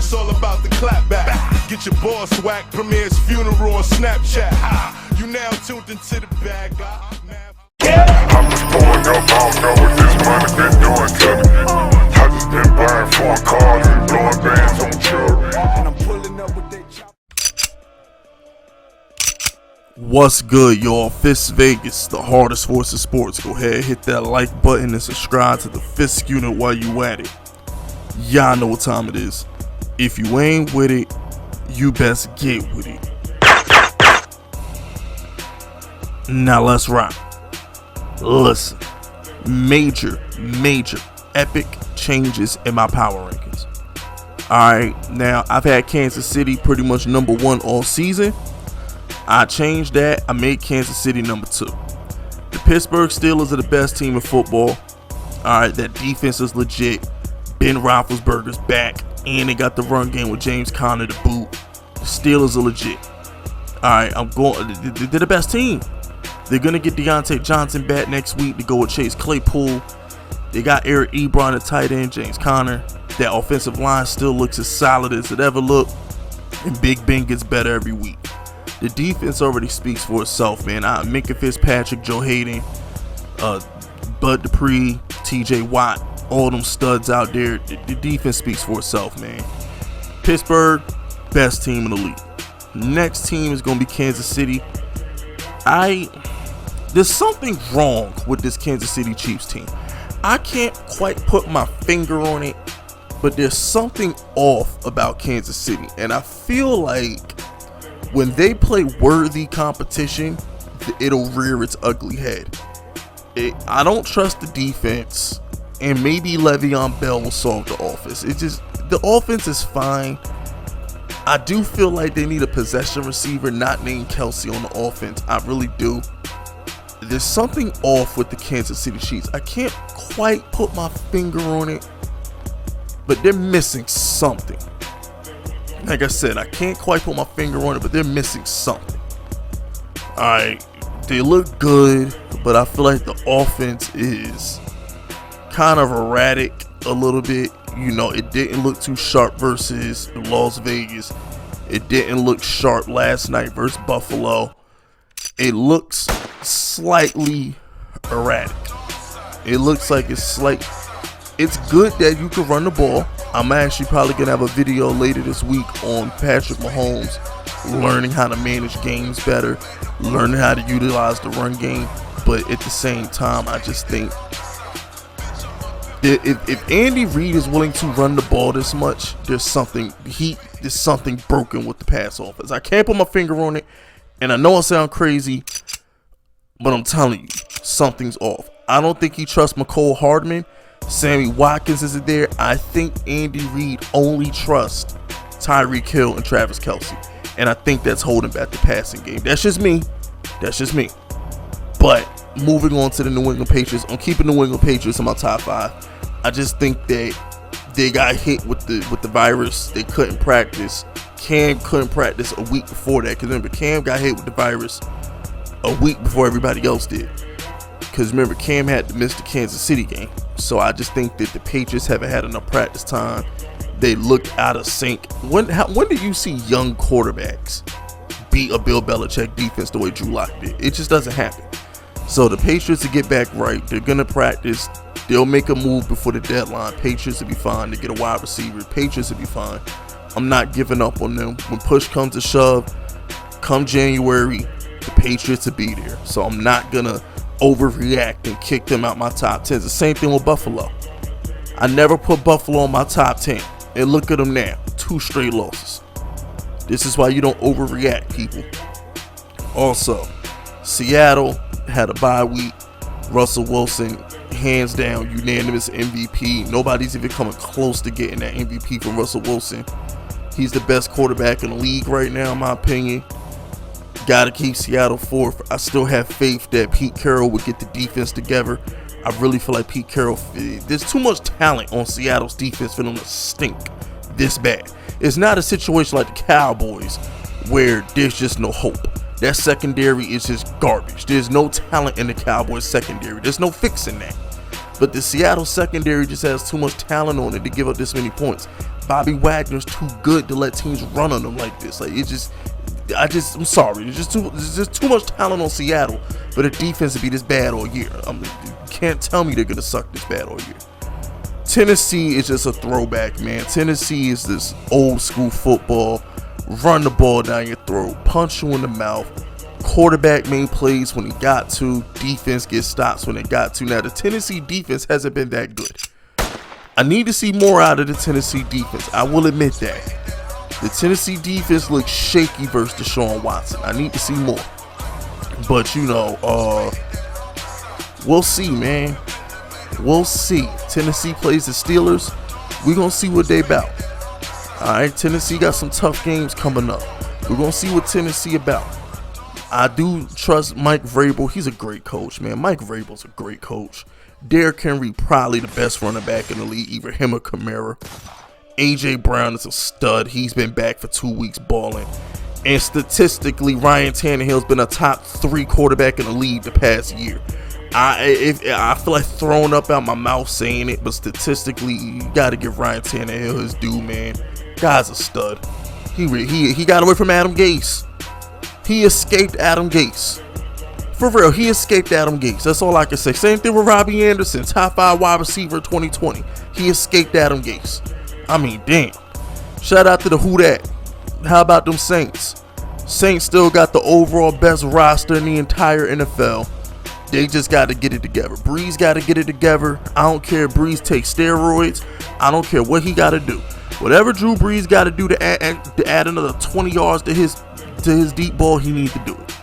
it's all about the clap back. Get your boss whacked, premier's funeral on Snapchat. You now tuned into the bag. I'm just pulling up, I don't know what this money been doing to me. I just been buying foreign cars and blowing bands on jewelry. And I'm pulling up with that chop. What's good, y'all? Fisk Vegas, the hardest force of sports. Go ahead, hit that like button and subscribe to the Fisk unit while you at it. Y'all know what time it is. If you ain't with it, you best get with it. Now let's rock. Listen, major, epic changes in my power rankings. Alright, now I've had Kansas City pretty much number 1 all season. I changed that. I made Kansas City number 2. The Pittsburgh Steelers are the best team in football. Alright, that defense is legit. Ben Roethlisberger's back, and they got the run game with James Conner to boot. The Steelers are legit. Alright, they're the best team. They're going to get Deontay Johnson back next week to go with Chase Claypool. They got Eric Ebron at tight end, James Conner. That offensive line still looks as solid as it ever looked. And Big Ben gets better every week. The defense already speaks for itself, man. Minka Fitzpatrick, Joe Hayden, Bud Dupree, TJ Watt, all them studs out there. The defense speaks for itself, man. Pittsburgh, best team in the league. Next team is going to be Kansas City. There's something wrong with this Kansas City Chiefs team. I can't quite put my finger on it, but there's something off about Kansas City. And I feel like when they play worthy competition, it'll rear its ugly head. I don't trust the defense, and maybe Le'Veon Bell will solve the offense. The offense is fine. I do feel like they need a possession receiver not named Kelsey on the offense. I really do. There's something off with the Kansas City Chiefs. I can't quite put my finger on it, but they're missing something. Like I said, I can't quite put my finger on it, but they're missing something. Alright, they look good, but I feel like the offense is kind of erratic a little bit. You know, it didn't look too sharp versus Las Vegas. It didn't look sharp last night versus Buffalo. It looks slightly erratic. It looks like it's good that you can run the ball. I'm actually probably going to have a video later this week on Patrick Mahomes learning how to manage games better, learning how to utilize the run game. But at the same time, I just think if Andy Reid is willing to run the ball this much, there's something broken with the pass offense. I can't put my finger on it, and I know I sound crazy, but I'm telling you, something's off. I don't think he trusts McCole Hardman. Sammy Watkins isn't there. I think Andy Reid only trusts Tyreek Hill and Travis Kelce, and I think that's holding back the passing game. That's just me. But moving on to the New England Patriots, I'm keeping the New England Patriots in my top 5. I just think that they got hit with the virus. They couldn't practice. Cam couldn't practice a week before that, because remember, Cam got hit with the virus a week before everybody else did. Because remember, Cam had to miss the Kansas City game. So I just think that the Patriots haven't had enough practice time. They look out of sync. When do you see young quarterbacks beat a Bill Belichick defense the way Drew Lock did? It just doesn't happen. So the Patriots to get back right, they're going to practice. They'll make a move before the deadline. Patriots will be fine. They get a wide receiver. Patriots will be fine. I'm not giving up on them. When push comes to shove, come January, the Patriots will be there. So I'm not going to overreact and kick them out my top 10. It's the same thing with Buffalo. I never put Buffalo on my top 10. And look at them now. 2 straight losses. This is why you don't overreact, people. Also, Seattle had a bye week. Russell Wilson, hands down, unanimous MVP. Nobody's even coming close to getting that MVP from Russell Wilson. He's the best quarterback in the league right now, in my opinion. Got to keep Seattle 4th. I still have faith that Pete Carroll would get the defense together. I really feel like Pete Carroll, there's too much talent on Seattle's defense for them to stink this bad. It's not a situation like the Cowboys where there's just no hope. That secondary is just garbage. There's no talent in the Cowboys secondary. There's no fixing that. But the Seattle secondary just has too much talent on it to give up this many points. Bobby Wagner's too good to let teams run on him like this. Like, I'm sorry. There's just too much talent on Seattle for the defense to be this bad all year. You can't tell me they're going to suck this bad all year. Tennessee is just a throwback, man. Tennessee is this old school football. Run the ball down your throat. Punch you in the mouth. Quarterback made plays when he got to. Defense gets stops when they got to. Now, the Tennessee defense hasn't been that good. I need to see more out of the Tennessee defense. I will admit that. The Tennessee defense looks shaky versus Deshaun Watson. I need to see more. But, we'll see, man. We'll see. Tennessee plays the Steelers. We're going to see what they about. All right, Tennessee got some tough games coming up. We're going to see what Tennessee about. I do trust Mike Vrabel. He's a great coach, man. Mike Vrabel's a great coach. Derrick Henry, probably the best running back in the league, either him or Kamara. A.J. Brown is a stud. He's been back for 2 weeks balling. And statistically, Ryan Tannehill's been a top 3 quarterback in the league the past year. I feel like throwing up out my mouth saying it, but statistically, you got to give Ryan Tannehill his due, man. Guy's a stud. He got away from Adam Gase. He escaped Adam Gase. For real, he escaped Adam Gase. That's all I can say. Same thing with Robbie Anderson, top 5 wide receiver 2020. He escaped Adam Gase. I mean, damn. Shout out to the Who Dat. How about them Saints? Saints still got the overall best roster in the entire NFL. They just got to get it together. Breeze got to get it together. I don't care if Breeze takes steroids. I don't care what he got to do. Whatever Drew Brees got to do to add another 20 yards to his deep ball, he needs to do it.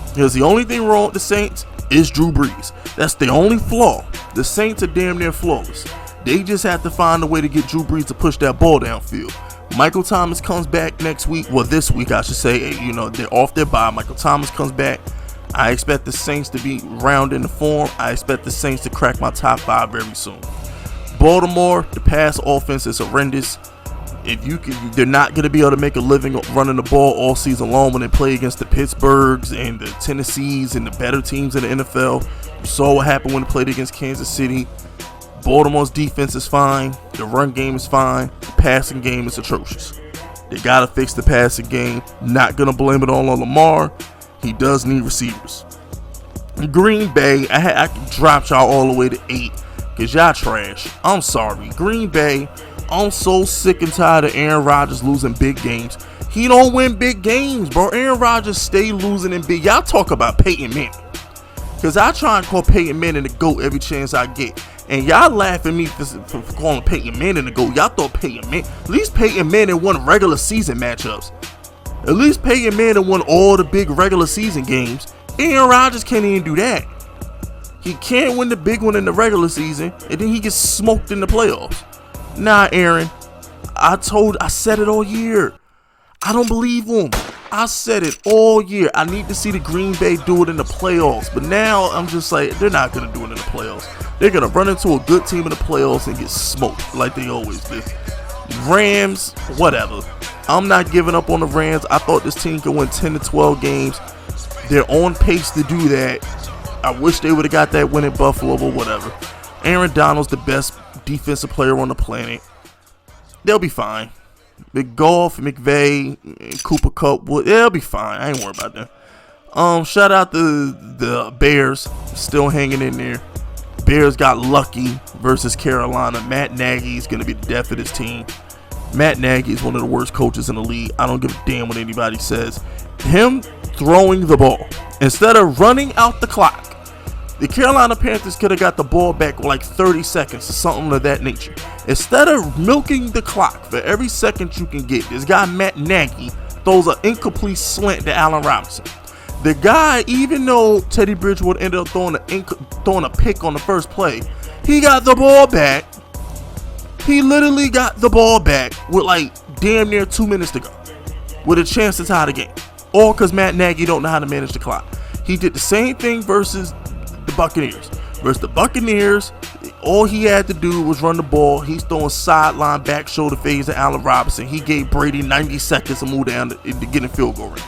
Because the only thing wrong with the Saints is Drew Brees. That's the only flaw. The Saints are damn near flawless. They just have to find a way to get Drew Brees to push that ball downfield. Michael Thomas comes back next week. Well, this week, I should say. They're off their bye. Michael Thomas comes back. I expect the Saints to be round in the form. I expect the Saints to crack my top 5 very soon. Baltimore, the pass offense is horrendous. They're not going to be able to make a living running the ball all season long when they play against the Pittsburghs and the Tennessees and the better teams in the NFL. You saw what happened when they played against Kansas City. Baltimore's defense is fine. The run game is fine. The passing game is atrocious. They got to fix the passing game. Not going to blame it all on Lamar. He does need receivers. Green Bay, I dropped y'all all the way to 8 because y'all trash. I'm sorry. Green Bay, I'm so sick and tired of Aaron Rodgers losing big games. He don't win big games, bro. Aaron Rodgers stay losing in big. Y'all talk about Peyton Manning. Because I try and call Peyton Manning the GOAT every chance I get. And y'all laugh at me for calling Peyton Manning the GOAT. Y'all thought Peyton Manning. At least Peyton Manning won regular season matchups. At least Peyton Manning won all the big regular season games. Aaron Rodgers can't even do that. He can't win the big one in the regular season, and then he gets smoked in the playoffs. Nah, Aaron. I said it all year. I don't believe him. I said it all year. I need to see the Green Bay do it in the playoffs. But now I'm just like, they're not going to do it in the playoffs. They're going to run into a good team in the playoffs and get smoked like they always do. Rams, whatever. I'm not giving up on the Rams. I thought this team could win 10 to 12 games. They're on pace to do that. I wish they would have got that win in Buffalo, but whatever. Aaron Donald's the best defensive player on the planet. They'll be fine. McGough, McVay, Cooper Kupp, they'll be fine. I ain't worried about them. Shout out to the Bears, still hanging in there. Bears got lucky versus Carolina. Matt Nagy is going to be the death of this team. Matt Nagy is one of the worst coaches in the league. I don't give a damn what anybody says. Him throwing the ball instead of running out the clock. The Carolina Panthers could have got the ball back with like 30 seconds or something of that nature. Instead of milking the clock for every second you can get, this guy Matt Nagy throws an incomplete slant to Allen Robinson. The guy, even though Teddy Bridgewater ended up throwing a pick on the first play, he got the ball back. He literally got the ball back with like damn near 2 minutes to go, with a chance to tie the game. All because Matt Nagy don't know how to manage the clock. He did the same thing versus the Buccaneers. Versus the Buccaneers, all he had to do was run the ball. He's throwing sideline back shoulder fades to Allen Robinson. He gave Brady 90 seconds to move down to get in field goal range.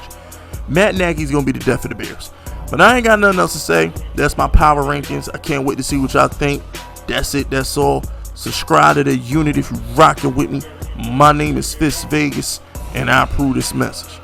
Matt Nagy's going to be the death of the Bears. But I ain't got nothing else to say. That's my power rankings. I can't wait to see what y'all think. That's it. That's all. Subscribe to the unit if you rockin' with me. My name is Fisk Vegas, and I approve this message.